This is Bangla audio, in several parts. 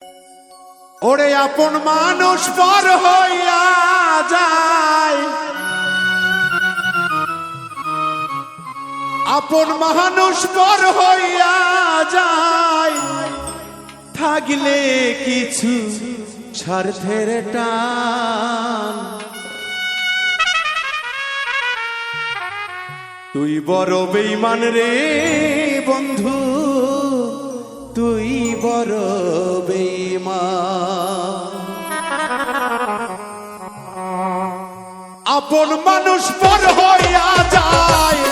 ওরে আপন মানুষ পর হইয়া যায়, আপন মানুষ পর হইয়া যায়, থাকলে কিছু স্বার্থের টান। তুই বড় বেঈমান রে বন্ধু, তুই বড় বেঈমান। আপন মানুষ পর হইয়া যায়,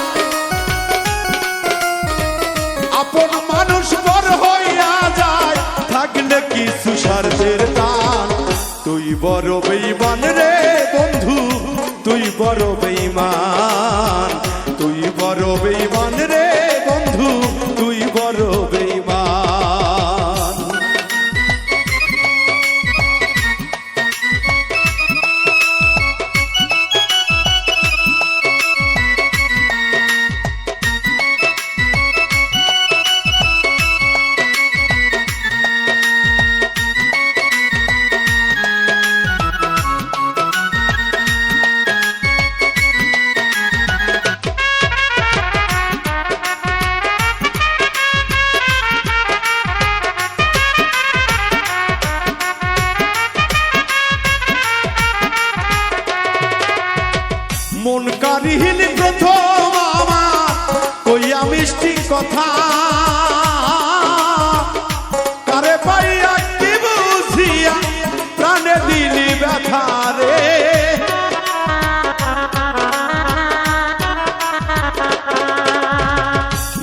আপন মানুষ পর হইয়া যায়, থাকলে কিছু স্বার্থের টান। তুই বড় বেঈমান রে বন্ধু, তুই বড় বেঈমান, তুই বড় বেঈমান রে বন্ধু, তুই বড় বেঈমান। মন কারিহীন প্রথম আমার কইয়া মিষ্টি কথা, কারে পাইয়া কি বুঝিয়া প্রাণে দিলি ব্যথা রে।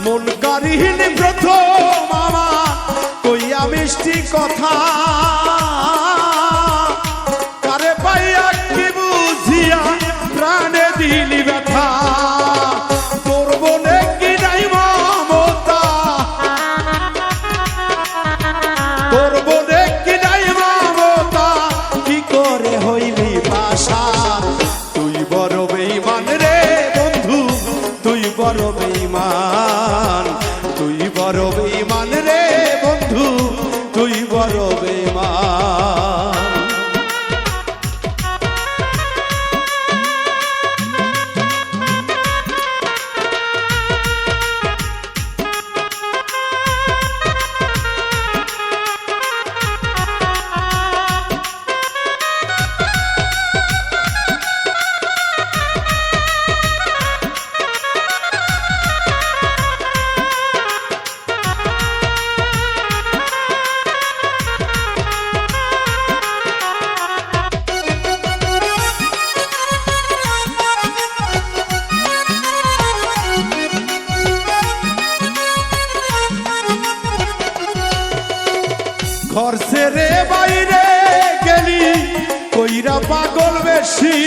মন কারিহীন প্রথম আমার কইয়া মিষ্টি কথা, কারে পাইয়া কি বুঝিয়া প্রাণে দিলি ব্যথা। তোর মনে কি নাই মমতা, তোর মনে কি নাই মমতা, কি করে হইলি পাশান। তুই বড় বেঈমান রে বন্ধু, তুই বড় বেঈমান, তুই বড় বেঈমান রে বন্ধু, তুই বড় বেঈমান। ঘর ছেড়ে বাইরে গেলি কইরা পাগল বেশি,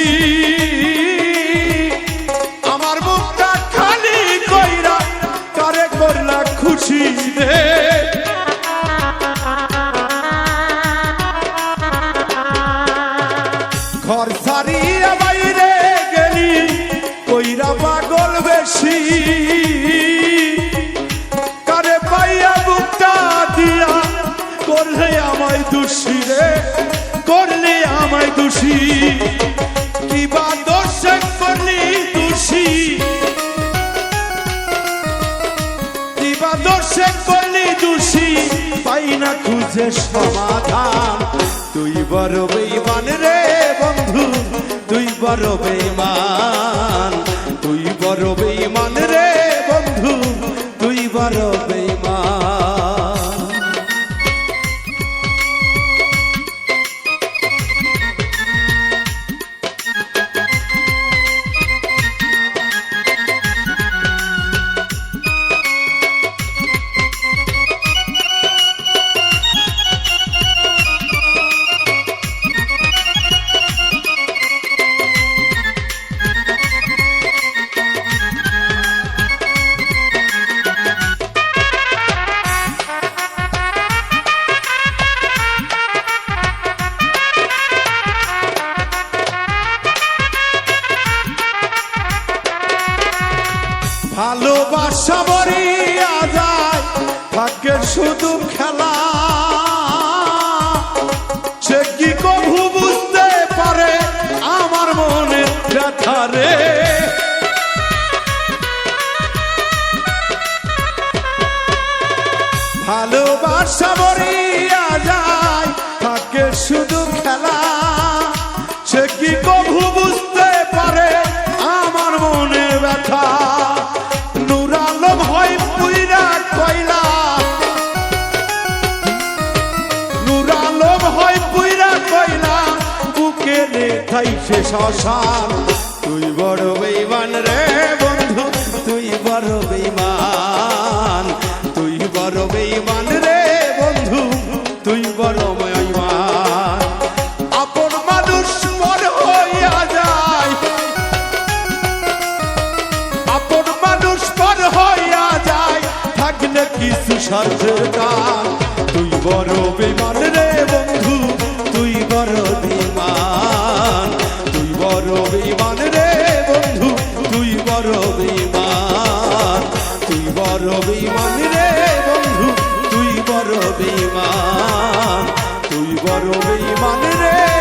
আমার মুখটা খালি কইরা কারে করলা খুশি রে। ঘর ছাড়িয়া বাইরে গেলি কইরা পাগল বেশি, কারে পাইয়া মুখটা দিয়া করলে আমায় দোষী রে, করলে আমায় দোষী। কিবা দোষে করলি দোষী, কিবা দোষে করলি দোষী, পাই না খুঁজে সমাধান। তুই বড় বেঈমান রে বন্ধু, তুই বড় বেঈমান, তুই বড় বেঈমান রে বন্ধু, তুই বড় বেঈমান। ভালোবাসা মরিয়া যায়, ভাগ্যের শুধু খেলা। ব্যথা রে। ভালোবাসা মরিয়া যায় থাকে শুধু খেলা, সে কি কভু বুঝতে পারে আমার মনে ব্যথা। নূর আলম হয় পুইরা কয়লা, নূর আলম হয় পুইরা কয়লা, বুকে রেখাই সে শ্মশান। তুই বড় বেঈমান রে বন্ধু, তুই বড় বেঈমান, তুই বড় বেঈমান রে বন্ধু, তুই বড় বেঈমান। আপন মানুষ পর হইয়া যায়, আপন মানুষ পর হইয়া যায়, থাকলে কিছু স্বার্থের টান। তুই বড় বেঈমান রে বন্ধু, তুই বড় বেঈমান, তুই বড় বেঈমান রে বন্ধু, তুই বড় বেঈমান, তুই বড় বেঈমান রে বন্ধু, তুই বড় বেঈমান, তুই বড় বেঈমান রে।